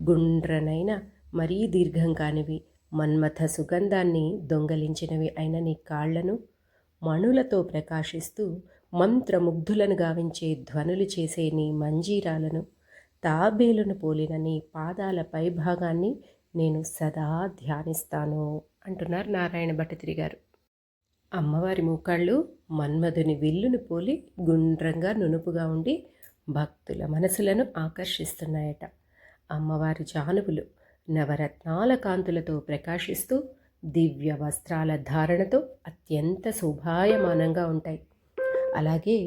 గుండ్రనైన మరీ దీర్ఘం కానివి మన్మథ సుగంధాన్ని దొంగలించినవి అయిన నీ కాళ్లను మణులతో ప్రకాశిస్తూ మంత్రముగ్ధులను గావించే ధ్వనులు చేసే నీ మంజీరాలను తాబేలును పోలిన నీ పాదాల పైభాగాన్ని నేను సదా ధ్యానిస్తాను అంటున్నారు నారాయణ భట్టతిరి గారు. అమ్మవారి మూకాళ్ళు మన్మధుని విల్లును పోలి గుండ్రంగా నునుపుగా ఉండి భక్తుల మనసులను ఆకర్షిస్తున్నాయట. అమ్మవారి జానువులు నవరత్నాల కాంతులతో ప్రకాశిస్తూ దివ్య వస్త్రాల ధారణతో అత్యంత శోభాయమానంగా ఉంటాయి. అలాగే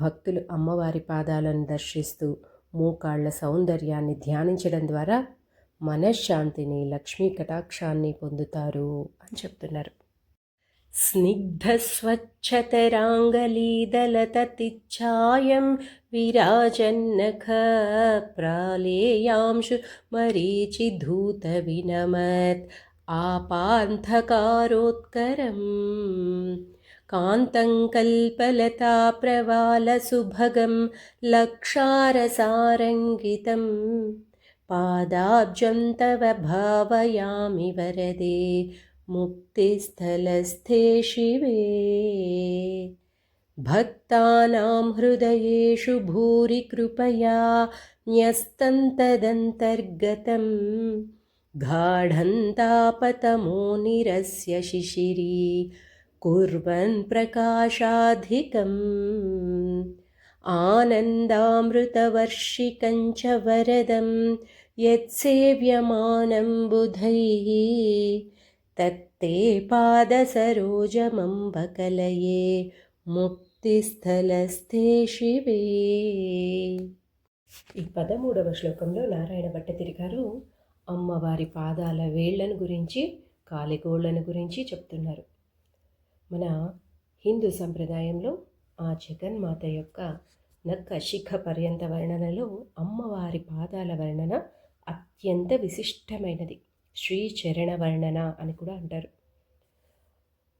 భక్తులు అమ్మవారి పాదాలను దర్శిస్తూ మోకాళ్ల సౌందర్యాన్ని ధ్యానించడం ద్వారా మనశ్శాంతిని, లక్ష్మీ కటాక్షాన్ని పొందుతారు అని చెప్తున్నారు. స్నిగ్ధస్వచ్ఛతరాంగలీదలతతిచ్ఛాయం విరాజన్నఖ ప్రాళేయాంశు మరీచిధూతవినమత్ ఆపాంధకారోత్కరం కాంతం కల్పలతాప్రవాలసుభగం లక్షారసారంగితం పాదాబ్జం తవ భావయామి వరదే ముక్తిస్థలస్థే శివే. భక్తానాం హృదయేషు భూరి కృపయా న్యస్తం తదంతర్గతం గాఢం తాపతమో నిరస్య శిశిరీ కుర్వన్ ప్రకాశాధికం ఆనందామృతవర్షికం చ వరదం యత్సేవ్యమానం బుధైః తత్తే పాదసరోజమంబకలయే ముక్తిస్థలస్థే శివే. ఈ 13వ శ్లోకంలో నారాయణ భట్టతిరి గారు అమ్మవారి పాదాల వేళ్లను గురించి, కాలిగోళ్లను గురించి చెప్తున్నారు. మన హిందూ సంప్రదాయంలో ఆ జగన్మాత యొక్క నక్క శిఖ పర్యంత వర్ణనలో అమ్మవారి పాదాల వర్ణన అత్యంత విశిష్టమైనది. శ్రీచరణ వర్ణన అని కూడా అంటారు.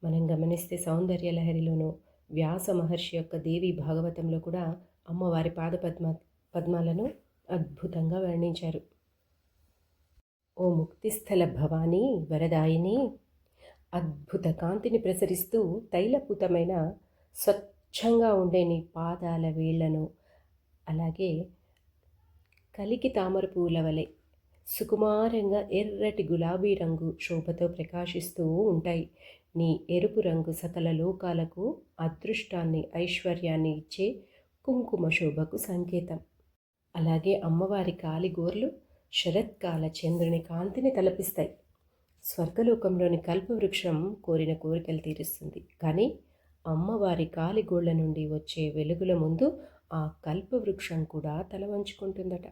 మనం గమనిస్తే సౌందర్య లహరిలోనూ వ్యాస మహర్షి యొక్క దేవి భాగవతంలో కూడా అమ్మవారి పద్మాలను అద్భుతంగా వర్ణించారు. ఓ ముక్తిస్థల భవానీ వరదాయిని, అద్భుత కాంతిని ప్రసరిస్తూ తైలపూతమైన స్వచ్ఛంగా ఉండే నీ పాదాల వేళ్లను, అలాగే కలికి తామర పూల వలె సుకుమారంగా ఎర్రటి గులాబీ రంగు శోభతో ప్రకాశిస్తూ ఉంటాయి. నీ ఎరుపు రంగు సకల లోకాలకు అదృష్టాన్ని, ఐశ్వర్యాన్ని ఇచ్చే కుంకుమ శోభకు సంకేతం. అలాగే అమ్మవారి కాలిగోర్లు శరత్కాల చంద్రుని కాంతిని తలపిస్తాయి. స్వర్గలోకంలోని కల్పవృక్షం కోరిన కోరికలు తీరుస్తుంది. కానీ అమ్మవారి కాలిగోళ్ల నుండి వచ్చే వెలుగుల ముందు ఆ కల్పవృక్షం కూడా తల వంచుకుంటుందట.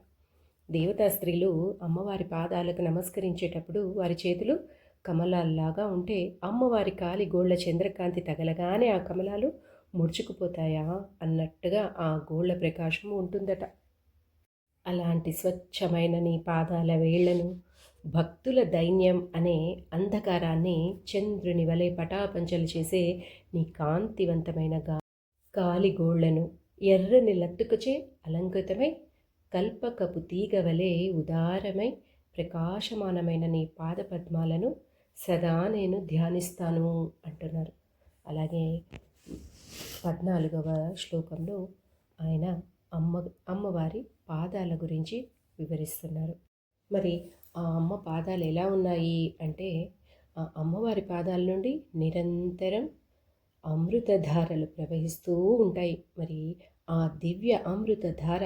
దేవతా స్త్రీలు అమ్మవారి పాదాలకు నమస్కరించేటప్పుడు వారి చేతులు కమలాల్లాగా ఉంటే అమ్మవారి కాలిగోళ్ల చంద్రకాంతి తగలగానే ఆ కమలాలు ముడుచుకుపోతాయా అన్నట్టుగా ఆ గోళ్ల ప్రకాశం ఉంటుందట. అలాంటి స్వచ్ఛమైన నీ పాదాల వేళ్లను, భక్తుల దైన్యం అనే అంధకారాన్ని చంద్రుని వలె పటాపంచలు చేసే నీ కాంతివంతమైన కాలిగోళ్లను ఎర్రని లత్తుకచే అలంకృతమై కల్పకపు తీగ వలె ఉదారమై ప్రకాశమానమైన నీ పాదపద్మాలను సదా నేను ధ్యానిస్తాను అంటున్నారు. అలాగే 14వ శ్లోకంలో ఆయన అమ్మవారి పాదాల గురించి వివరిస్తున్నారు. మరి ఆ అమ్మ పాదాలు ఎలా ఉన్నాయి అంటే, ఆ అమ్మవారి పాదాల నుండి నిరంతరం అమృతధారలు ప్రవహిస్తూ ఉంటాయి. మరి ఆ దివ్య అమృతధార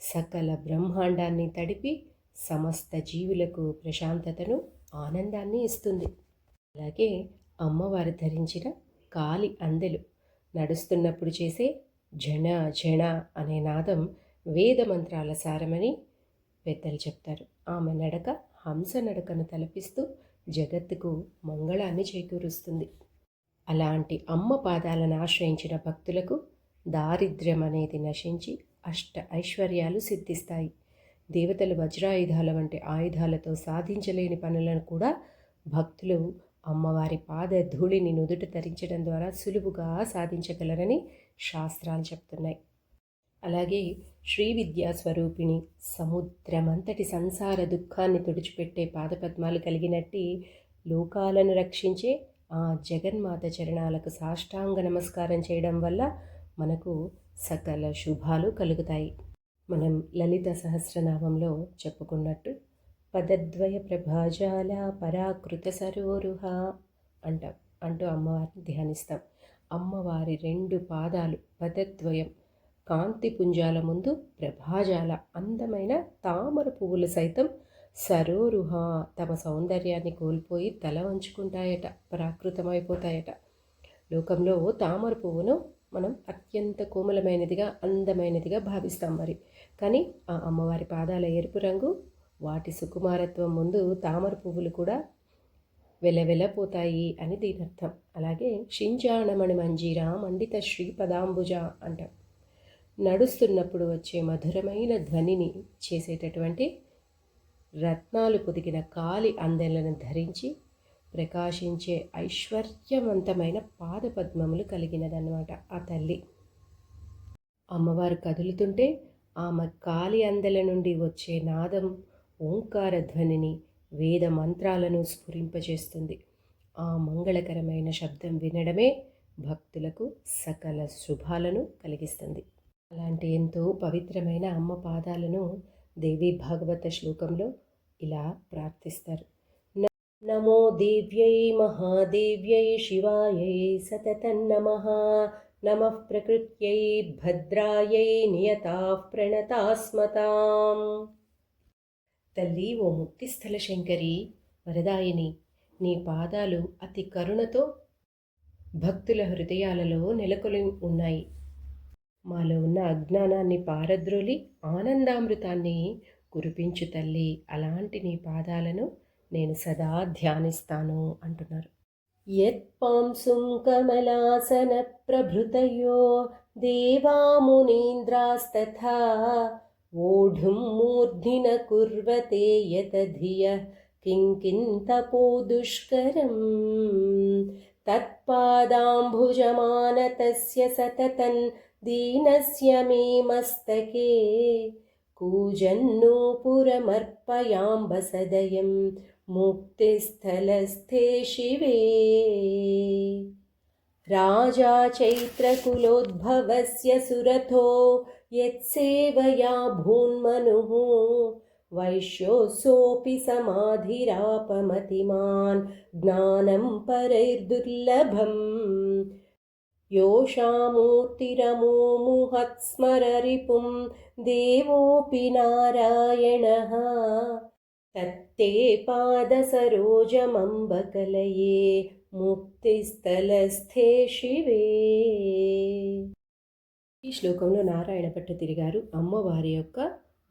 సకల బ్రహ్మాండాన్ని తడిపి సమస్త జీవులకు ప్రశాంతతను, ఆనందాన్ని ఇస్తుంది. అలాగే అమ్మవారు ధరించిన కాలి అందెలు నడుస్తున్నప్పుడు చేసే జణ జణ అనే నాదం వేద మంత్రాల సారమని పెద్దలు చెప్తారు. ఆమె నడక హంస నడకను తలపిస్తూ జగత్తుకు మంగళాన్ని చేకూరుస్తుంది. అలాంటి అమ్మ పాదాలను ఆశ్రయించిన భక్తులకు దారిద్ర్యం అనేది నశించి అష్ట ఐశ్వర్యాలు సిద్ధిస్తాయి. దేవతలు వజ్రాయుధాల వంటి ఆయుధాలతో సాధించలేని పనులను కూడా భక్తులు అమ్మవారి పాద ధూళిని నుదుట ధరించడం ద్వారా సులువుగా సాధించగలరని శాస్త్రాలు చెప్తున్నాయి. అలాగే శ్రీ విద్యా స్వరూపిణి సముద్రమంతటి సంసార దుఃఖాన్ని తుడిచిపెట్టే పాదపద్మాలు కలిగినట్టి లోకాలను రక్షించే ఆ జగన్మాత చరణాలకు సాష్టాంగ నమస్కారం చేయడం వల్ల మనకు సకల శుభాలు కలుగుతాయి. మనం లలిత సహస్రనామంలో చెప్పుకున్నట్టు పదద్వయ ప్రభాజాల పరాకృత సరోరుహ అంటూ అమ్మవారిని ధ్యానిస్తాం. అమ్మవారి 2 పాదాలు పదద్వయం కాంతి పుంజాల ముందు ప్రభాజాల అందమైన తామర పువ్వులు సైతం సరోరుహ తమ సౌందర్యాన్ని కోల్పోయి తల వంచుకుంటాయట, ప్రాకృతమైపోతాయట. లోకంలో తామర పువ్వును మనం అత్యంత కోమలమైనదిగా అందమైనదిగా భావిస్తాం మరి. కానీ ఆ అమ్మవారి పాదాల ఎరుపు రంగు, వాటి సుకుమారత్వం ముందు తామర పువ్వులు కూడా వెలవెలపోతాయి అని దీని అర్థం. అలాగే షింజాణమణి మంజీరా మండిత శ్రీపదాంబుజ అంటాం. నడుస్తున్నప్పుడు వచ్చే మధురమైన ధ్వనిని చేసేటటువంటి రత్నాలు పొదిగిన కాలి అందెలను ధరించి ప్రకాశించే ఐశ్వర్యవంతమైన పాదపద్మములు కలిగినదన్నమాట ఆ తల్లి. అమ్మవారు కదులుతుంటే ఆమె కాలి అందెల నుండి వచ్చే నాదం ఓంకార ధ్వనిని, వేద మంత్రాలను స్ఫురింపజేస్తుంది. ఆ మంగళకరమైన శబ్దం వినడమే భక్తులకు సకల శుభాలను కలిగిస్తుంది. అలాంటి ఎంతో పవిత్రమైన అమ్మ పాదాలను దేవి భాగవత శ్లోకంలో ఇలా ప్రార్థిస్తారు. నమో దేవ్యై మహాదేవ్యై శివాయై సతతం నమః. నమః ప్రకృత్యై భద్రాయై నియతాః ప్రణతాస్మతాం. తల్లి ఓ ముక్తిస్థల శంకరి వరదాయిని, నీ పాదాలు అతి కరుణతో భక్తుల హృదయాలలో నెలకొని ఉన్నాయి. మాలో ఉన్న అజ్ఞానాన్ని పారద్రోలి ఆనందామృతాన్ని కురిపించు తల్లి. అలాంటి నీ పాదాలను నేను సదా ధ్యానిస్తాను అంటున్నారు. యత్పాంసుం కమలాసన ప్రభృతయో దేవామునీంద్రాస్తథా ఓఢుం మూర్ధ్నిన కుర్వతే యతధియః కింకింతపో దుష్కరం. తత్పాదాంభుజమానతస్య సతతం దీనస్య మే మస్తకే కూజన్నూపురమర్పయాంబ సదయం ముక్తిస్థలస్థే శివే. రాజా చైత్రకులోద్భవస్య సురథో యత్సేవయా భూన్మనుః వైశ్యోऽసోऽపి సమాధిరాపమతిమాన్ జ్ఞానం పరైర్దుర్లభం. యోషామూర్తిరమోముహత్స్మరరిపుం దేవోऽపి నారాయణः తత్తే పాదసరోజమంబకలయే ముక్తిస్థలస్థే శివే. ఈ శ్లోకంలో నారాయణ భట్టతిరి గారు అమ్మవారి యొక్క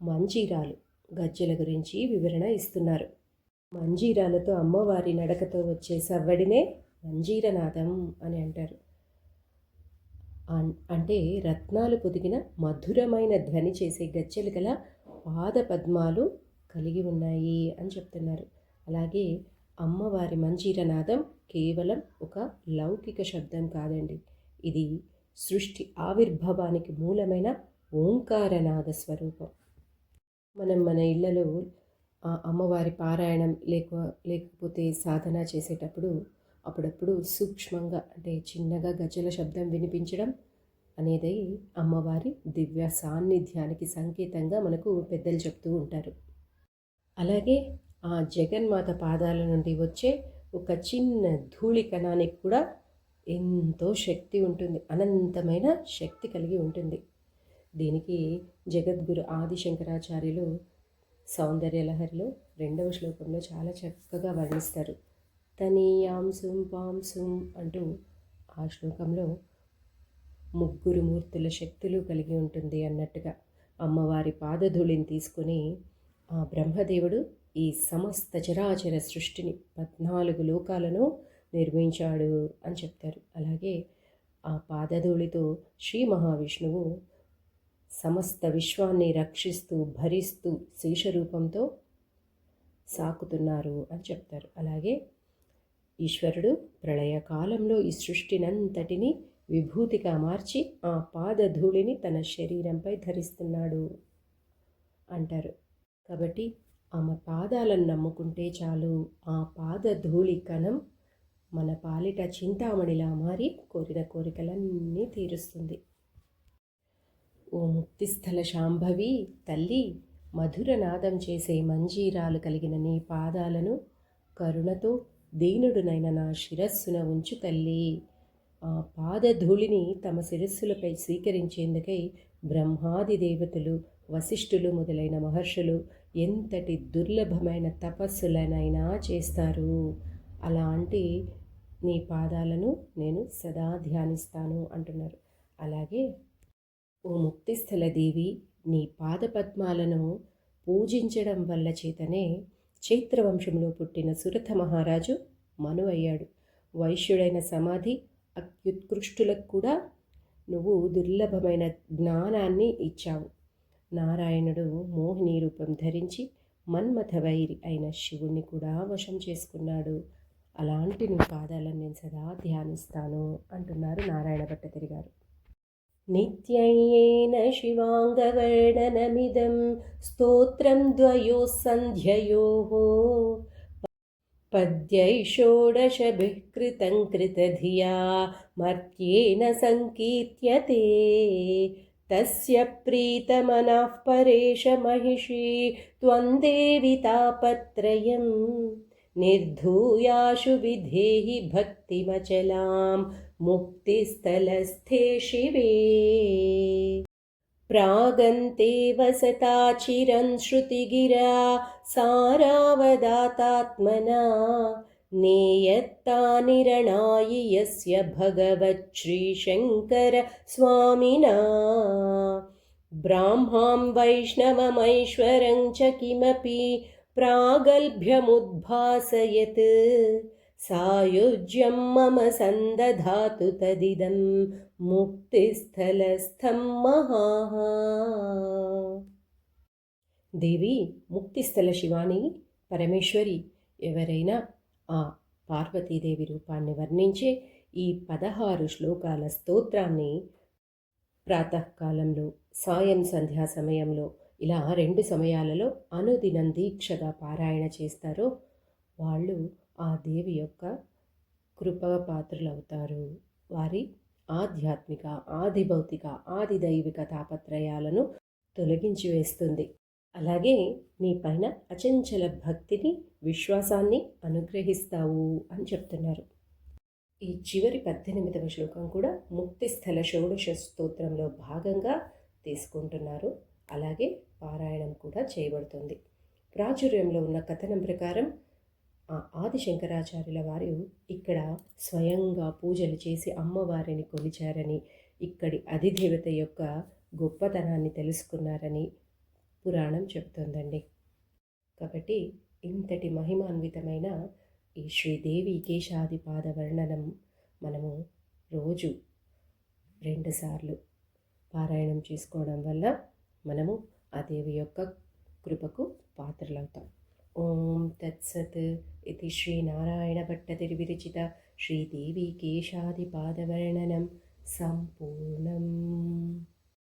మంజీరాలు గజ్జెల గురించి వివరణ ఇస్తున్నారు. మంజీరాలతో అమ్మవారి నడకతో వచ్చే సవ్వడినే మంజీరనాదం అని అంటారు. అంటే రత్నాలు పొదిగిన మధురమైన ధ్వని చేసే గజ్జెలు గల పాద పద్మాలు కలిగి ఉన్నాయి అని చెప్తున్నారు. అలాగే అమ్మవారి మంజీరనాదం కేవలం ఒక లౌకిక శబ్దం కాదండి, ఇది సృష్టి ఆవిర్భావానికి మూలమైన ఓంకారనాద స్వరూపం. మనం మన ఇళ్లలో అమ్మవారి పారాయణం లేకపోతే సాధన చేసేటప్పుడు అప్పుడప్పుడు సూక్ష్మంగా అంటే చిన్నగా గజ్జల శబ్దం వినిపించడం అనేది అమ్మవారి దివ్య సాన్నిధ్యానికి సంకేతంగా మనకు పెద్దలు చెప్తూ ఉంటారు. అలాగే ఆ జగన్మాత పాదాల నుండి వచ్చే ఒక చిన్న ధూళి కణానికి కూడా ఎంతో శక్తి ఉంటుంది, అనంతమైన శక్తి కలిగి ఉంటుంది. దీనికి జగద్గురు ఆదిశంకరాచార్యులు సౌందర్యలహరిలో 2వ శ్లోకంలో చాలా చక్కగా వర్ణిస్తారు. తనీయాంసుం పాంసుం అంటూ ఆ శ్లోకంలో 3 మూర్తుల శక్తులు కలిగి ఉంటుంది అన్నట్టుగా అమ్మవారి పాదధూళిని తీసుకొని ఆ బ్రహ్మదేవుడు ఈ సమస్త చరాచర సృష్టిని 14 లోకాలను నిర్మించాడు అని చెప్తారు. అలాగే ఆ పాదధూళితో శ్రీ మహావిష్ణువు సమస్త విశ్వాన్ని రక్షిస్తూ భరిస్తూ శేషరూపంతో సాకుతున్నారు అని చెప్తారు. అలాగే ఈశ్వరుడు ప్రళయకాలంలో ఈ సృష్టినంతటిని విభూతిగా మార్చి ఆ పాదధూళిని తన శరీరంపై ధరిస్తున్నాడు అంటారు. కాబట్టి ఆమె పాదాలను నమ్ముకుంటే చాలు, ఆ పాదధూళి కణం మన పాలిట చింతామణిలా మారి కోరిన కోరికలన్నీ తీరుస్తుంది. ఓ ముక్తిస్థల శాంభవి తల్లి, మధురనాదం చేసే మంజీరాలు కలిగిన నీ పాదాలను కరుణతో దీనుడునైన నా శిరస్సున ఉంచు తల్లి. ఆ పాదధూళిని తమ శిరస్సులపై స్వీకరించేందుకై బ్రహ్మాది దేవతలు, వశిష్ఠులు మొదలైన మహర్షులు ఎంతటి దుర్లభమైన తపస్సులనైనా చేస్తారు. అలాంటి నీ పాదాలను నేను సదా ధ్యానిస్తాను అంటున్నారు. అలాగే ఓ ముక్తిస్థల దేవి, నీ పాదపద్మాలను పూజించడం వల్ల చేతనే చైత్రవంశంలో పుట్టిన సురథ మహారాజు మను అయ్యాడు. వైశ్యుడైన సమాధి అత్యుత్కృష్టులకు కూడా నువ్వు దుర్లభమైన జ్ఞానాన్ని ఇచ్చావు. నారాయణుడు మోహిని రూపం ధరించి మన్మథ వైరి అయిన శివుణ్ణి కూడా వశం చేసుకున్నాడు. అలాంటి నీ పాదాలను నేను సదా ధ్యానిస్తాను అంటున్నారు నారాయణ భట్టతిరి గారు. నిత్యేన శివాంగవర్ణనమిదం స్తోత్రం ద్వయోః సంధ్యయోః పద్యై షోడశభిః కృతం కృతధియా మర్త్యేన సంకీర్త్యతే తస్య ప్రీతమనః పరేశ మహిషీ త్వం దేవి తాపత్రయం నిర్ధూయాశు విధేहि భక్తిమచలాం ముక్తిస్థలస్థే శివే. ప్రాగంతే వసతా చిరం శృతిగిరా సారావదాతాత్మనా నేయత్తానిరణాయి యస్య భగవత్ శ్రీశంకర స్వామినా. బ్రాహ్మాం వైష్ణవమైశ్వరం చ కిమపి ప్రాగల్భ్యముద్భాసయత్ సాయుజ్యం మమ సందధాతు తదిదం ముక్తిస్థలస్థం మహాః. దేవి, ముక్తిస్థల శివాని, పరమేశ్వరి, ఎవరైనా ఆ పార్వతీదేవి రూపాన్ని వర్ణించే ఈ 16 శ్లోకాల స్తోత్రాన్ని ప్రాతకాలంలో, సాయం సంధ్యా సమయంలో, ఇలా 2 సమయాలలో అనుదినం దీక్షగా పారాయణ చేస్తారో వాళ్ళు ఆ దేవి యొక్క కృపాపాత్రులవుతారు. వారి ఆధ్యాత్మిక, ఆదిభౌతిక, ఆదిదైవిక తాపత్రయాలను తొలగించి వేస్తుంది. అలాగే నీ పైన అచంచల భక్తిని, విశ్వాసాన్ని అనుగ్రహిస్తావు అని చెప్తున్నారు. ఈ చివరి 18వ శ్లోకం కూడా ముక్తిస్థల షోడశ స్తోత్రంలో భాగంగా తీసుకుంటున్నారు. అలాగే పారాయణం కూడా చేయబడుతుంది. ప్రాచుర్యంలో ఉన్న కథనం ప్రకారం ఆ ఆదిశంకరాచార్యుల వారు ఇక్కడ స్వయంగా పూజలు చేసి అమ్మవారిని కొలిచారని, ఇక్కడి అధిదేవత యొక్క గొప్పతనాన్ని తెలుసుకున్నారని పురాణం చెబుతోందండి. కాబట్టి ఇంతటి మహిమాన్వితమైన ఈ శ్రీదేవి కేశాది పాద వర్ణనం మనము రోజు 2 సార్లు పారాయణం చేసుకోవడం వల్ల మనము ఆ దేవి యొక్క కృపకు పాత్రలవుతాం. ఓం తత్సత్. ఇది శ్రీనారాయణ భట్టతిరి విరచిత శ్రీదేవి కేశాది పాద వర్ణనం సంపూర్ణం.